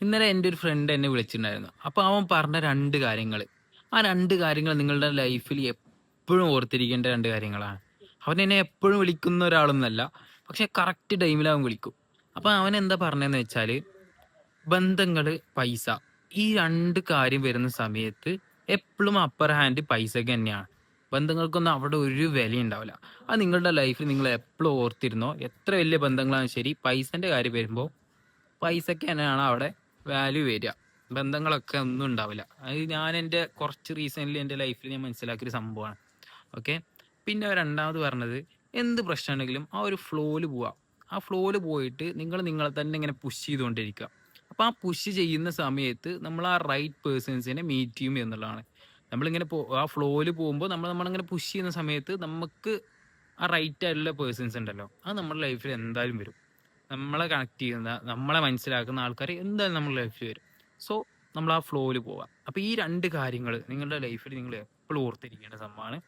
ഇന്നലെ എൻ്റെ ഒരു ഫ്രണ്ട് എന്നെ വിളിച്ചിട്ടുണ്ടായിരുന്നു. അപ്പൊ അവൻ പറഞ്ഞ 2 കാര്യങ്ങള്. ആ 2 കാര്യങ്ങൾ നിങ്ങളുടെ ലൈഫിൽ എപ്പഴും ഓർത്തിരിക്കേണ്ട 2 കാര്യങ്ങളാണ്. അവൻ എന്നെ എപ്പഴും വിളിക്കുന്ന ഒരാളൊന്നല്ല. പക്ഷെ കറക്റ്റ് ടൈമില് അവൻ വിളിക്കും. അപ്പൊ അവൻ എന്താ പറഞ്ഞതെന്ന് വെച്ചാല്, ബന്ധങ്ങള്, പൈസ ഈ 2 കാര്യം വരുന്ന സമയത്ത് എപ്പളും അപ്പർ ഹാൻഡ് പൈസക്ക് തന്നെയാണ്. ബന്ധങ്ങൾക്കൊന്നും അവിടെ ഒരു വിലയുണ്ടാവില്ല. അത് നിങ്ങളുടെ ലൈഫിൽ നിങ്ങൾ എപ്പളും ഓർത്തിരുന്നോ, എത്ര വലിയ ബന്ധങ്ങളാണെങ്കിലും ശരി, പൈസന്റെ കാര്യം വരുമ്പോ പൈസക്ക് തന്നെയാണ് അവിടെ വാല്യൂ വരിക. ബന്ധങ്ങളൊക്കെ ഒന്നും ഉണ്ടാവില്ല. അത് ഞാൻ എൻ്റെ കുറച്ച് റീസെൻ്റ്ലി എൻ്റെ ലൈഫിൽ ഞാൻ മനസ്സിലാക്കിയൊരു സംഭവമാണ്. ഓക്കെ. പിന്നെ രണ്ടാമത് പറഞ്ഞത്, എന്ത് പ്രശ്നമുണ്ടെങ്കിലും ആ ഒരു ഫ്ലോയിൽ പോവുക. ആ ഫ്ലോയിൽ പോയിട്ട് നിങ്ങൾ നിങ്ങളെ തന്നെ ഇങ്ങനെ പുഷ് ചെയ്തുകൊണ്ടിരിക്കുക. അപ്പോൾ ആ പുഷ് ചെയ്യുന്ന സമയത്ത് നമ്മൾ ആ റൈറ്റ് പേഴ്സൺസിനെ മീറ്റ് ചെയ്യും എന്നുള്ളതാണ്. നമ്മളിങ്ങനെ ആ ഫ്ലോയിൽ പോകുമ്പോൾ നമ്മളിങ്ങനെ പുഷ് ചെയ്യുന്ന സമയത്ത് നമുക്ക് ആ റൈറ്റ് ആയിട്ടുള്ള പേഴ്സൺസ് ഉണ്ടല്ലോ, അത് നമ്മുടെ ലൈഫിൽ എന്തായാലും വരും. നമ്മളെ കണക്ട് ചെയ്യുന്ന, നമ്മളെ മനസ്സിലാക്കുന്ന ആൾക്കാർ എന്തായാലും നമ്മുടെ ലൈഫിൽ വരും. സോ നമ്മൾ ആ ഫ്ലോയിൽ പോവാം. അപ്പൊ ഈ 2 കാര്യങ്ങൾ നിങ്ങളുടെ ലൈഫിൽ നിങ്ങൾ എപ്പോഴും ഓർത്തിരിക്കേണ്ട സംഭവമാണ്.